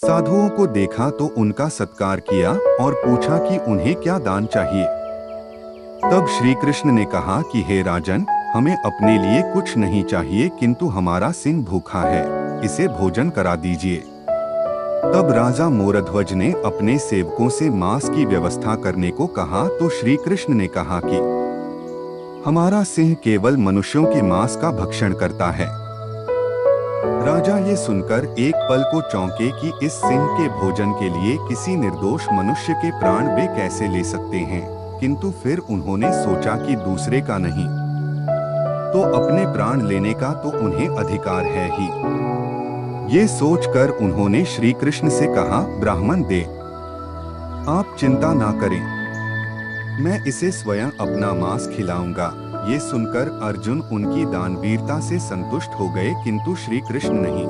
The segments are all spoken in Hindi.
साधुओं को देखा तो उनका सत्कार किया और पूछा कि उन्हें क्या दान चाहिए। तब श्री कृष्ण ने कहा कि हे राजन, हमें अपने लिए कुछ नहीं चाहिए, किंतु हमारा सिंह भूखा है, इसे भोजन करा दीजिए। तब राजा मोरध्वज ने अपने सेवकों से मांस की व्यवस्था करने को कहा तो श्री कृष्ण ने कहा कि हमारा सिंह केवल मनुष्यों के मांस का भक्षण करता है। राजा ये सुनकर एक पल को चौंके कि इस सिंह के भोजन के लिए किसी निर्दोष मनुष्य के प्राण वे कैसे ले सकते हैं, किंतु फिर उन्होंने सोचा कि दूसरे का नहीं तो अपने प्राण लेने का तो उन्हें अधिकार है ही। ये सोचकर उन्होंने श्री कृष्ण से कहा, ब्राह्मण दे, आप चिंता ना करें, मैं इसे स्वयं अपना मांस खिलाऊंगा। ये सुनकर अर्जुन उनकी दानवीरता से संतुष्ट हो गए, किंतु श्री कृष्ण नहीं।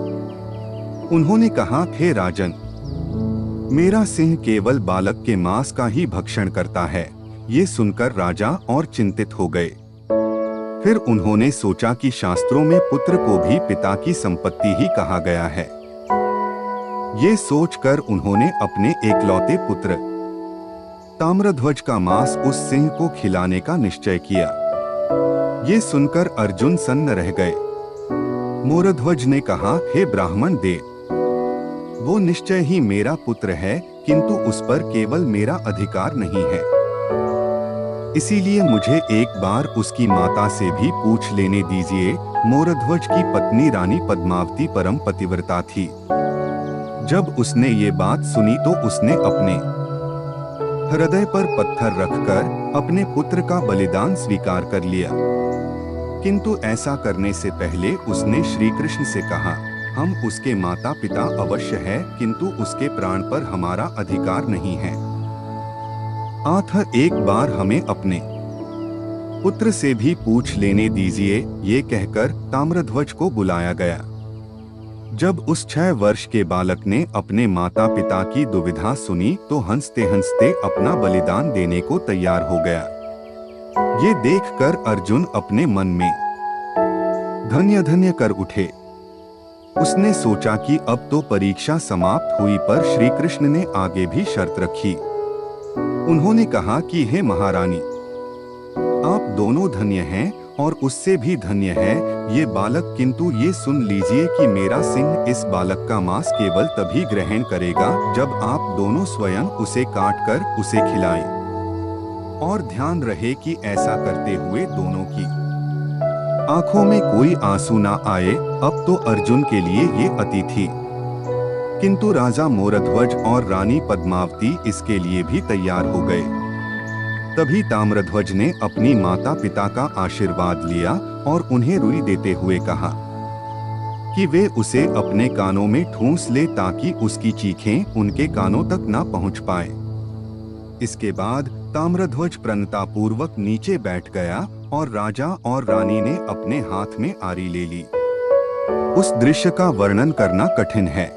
उन्होंने कहा, हे राजन, मेरा सिंह केवल बालक के मांस का ही भक्षण करता है। ये सुनकर राजा और चिंतित हो गए। फिर उन्होंने सोचा कि शास्त्रों में पुत्र को भी पिता की संपत्ति ही कहा गया है। ये सोचकर उन्होंने अपने एकलौते पुत्र ताम्रध्वज का मांस उस सिंह को खिलाने का निश्चय किया। ये सुनकर अर्जुन सन्न रह गए। मोरध्वज ने कहा, हे ब्राह्मण दे, वो निश्चय ही मेरा पुत्र है, किंतु उस पर केवल मेरा अधिकार नहीं है, इसीलिए मुझे एक बार उसकी माता से भी पूछ लेने दीजिए। मोरध्वज की पत्नी रानी पद्मावती परम पतिव्रता थी। जब उसने ये बात सुनी तो उसने अपने हृदय पर पत्थर रखकर अपने पुत्र का बलिदान स्वीकार कर लिया। किंतु ऐसा करने से पहले उसने श्री कृष्ण से कहा, हम उसके माता पिता अवश्य है, किंतु उसके प्राण पर हमारा अधिकार नहीं है। एक बार हमें अपने पुत्र से भी पूछ लेने दीजिए। ये कहकर ताम्रध्वज को बुलाया गया। जब उस 6 वर्ष के बालक ने अपने माता पिता की दुविधा सुनी तो हंसते हंसते अपना बलिदान देने को तैयार हो गया। ये देखकर अर्जुन अपने मन में धन्य धन्य कर उठे। उसने सोचा कि अब तो परीक्षा समाप्त हुई, पर श्री कृष्ण ने आगे भी शर्त रखी। उन्होंने कहा कि हे महारानी, आप दोनों धन्य हैं और उससे भी धन्य है ये बालक, किंतु ये सुन लीजिए कि मेरा सिंह इस बालक का मांस केवल तभी ग्रहण करेगा जब आप दोनों स्वयं उसे काटकर उसे खिलाएं। और ध्यान रहे कि ऐसा करते हुए दोनों की आंखों में कोई आंसू ना आए। अब तो अर्जुन के लिए ये अति थी, किंतु राजा मोरध्वज और रानी पद्मावती इसके लिए भी तैयार हो गए। तभी ताम्रध्वज ने अपनी माता पिता का आशीर्वाद लिया और उन्हें रुई देते हुए कहा कि वे उसे अपने कानों में ठूंस ले ताकि उसकी चीखें उनके कानों तक ना पहुंच पाए। इसके बाद ताम्रध्वज प्रणतापूर्वक नीचे बैठ गया और राजा और रानी ने अपने हाथ में आरी ले ली। उस दृश्य का वर्णन करना कठिन है,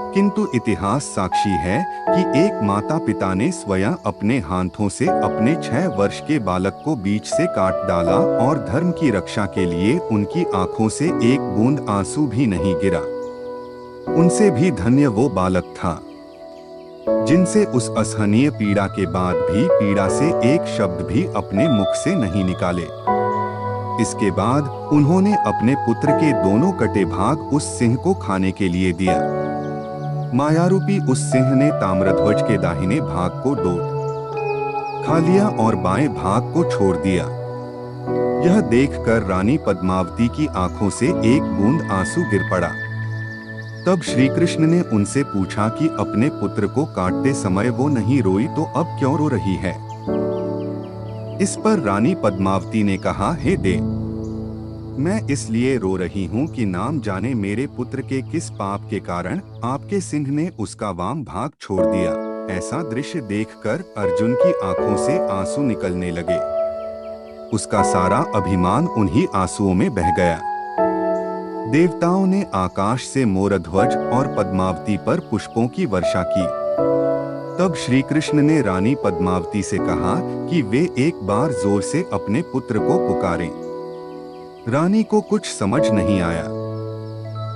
किंतु इतिहास साक्षी है कि एक माता पिता ने स्वयं अपने हाथों से अपने 6 वर्ष के बालक को बीच से काट डाला और धर्म की रक्षा के लिए उनकी आंखों से एक बूंद आंसू भी नहीं गिरा। उनसे भी धन्य वो बालक था जिनसे उस असहनीय पीड़ा के बाद भी पीड़ा से एक शब्द भी अपने मुख से नहीं निकाले। इसके बाद उन्होंने अपने पुत्र के दोनों कटे भाग उस सिंह को खाने के लिए दिया। मायारूपी उस सिंह ने ताम्रध्वज के दाहिने भाग को दो खा लिया और बाएं भाग को छोड़ दिया। यह देखकर रानी पद्मावती की आंखों से एक बूंद आंसू गिर पड़ा। तब श्री कृष्ण ने उनसे पूछा कि अपने पुत्र को काटते समय वो नहीं रोई तो अब क्यों रो रही है। इस पर रानी पद्मावती ने कहा, हे देव, मैं इसलिए रो रही हूँ कि नाम जाने मेरे पुत्र के किस पाप के कारण आपके सिंह ने उसका वाम भाग छोड़ दिया। ऐसा दृश्य देखकर अर्जुन की आंखों से आंसू निकलने लगे। उसका सारा अभिमान उन्हीं आंसुओं में बह गया। देवताओं ने आकाश से मोरध्वज और पद्मावती पर पुष्पों की वर्षा की। तब श्री कृष्ण ने रानी पद्मावती से कहा कि वे एक बार जोर से अपने पुत्र को पुकारें। रानी को कुछ समझ नहीं आया।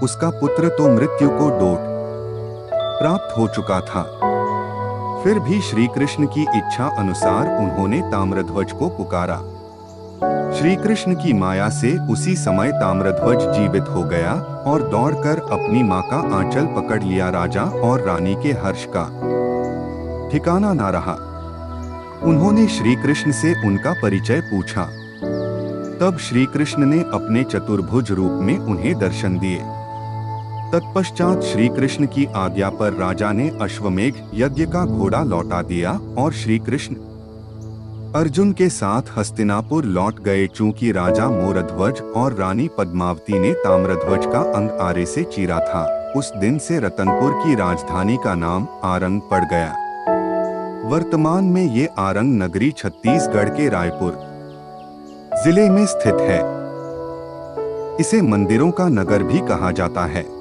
उसका पुत्र तो मृत्यु को डोट प्राप्त हो चुका था। फिर भी श्री कृष्ण की इच्छा अनुसार उन्होंने ताम्रध्वज को पुकारा। श्री कृष्ण की माया से उसी समय ताम्रध्वज जीवित हो गया और दौड़कर अपनी मां का आंचल पकड़ लिया। राजा और रानी के हर्ष का ठिकाना ना रहा। उन्होंने श्री कृष्ण से उनका परिचय पूछा। तब श्री कृष्ण ने अपने चतुर्भुज रूप में उन्हें दर्शन दिए। तत्पश्चात श्री कृष्ण की आज्ञा पर राजा ने अश्वमेघ यज्ञ का घोड़ा लौटा दिया और श्री कृष्ण अर्जुन के साथ हस्तिनापुर लौट गए। चूंकि राजा मोरध्वज और रानी पद्मावती ने ताम्रध्वज का अंग आरे से चीरा था, उस दिन से रतनपुर की राजधानी का नाम आरंग पड़ गया। वर्तमान में ये आरंग नगरी छत्तीसगढ़ के रायपुर जिले में स्थित है। इसे मंदिरों का नगर भी कहा जाता है।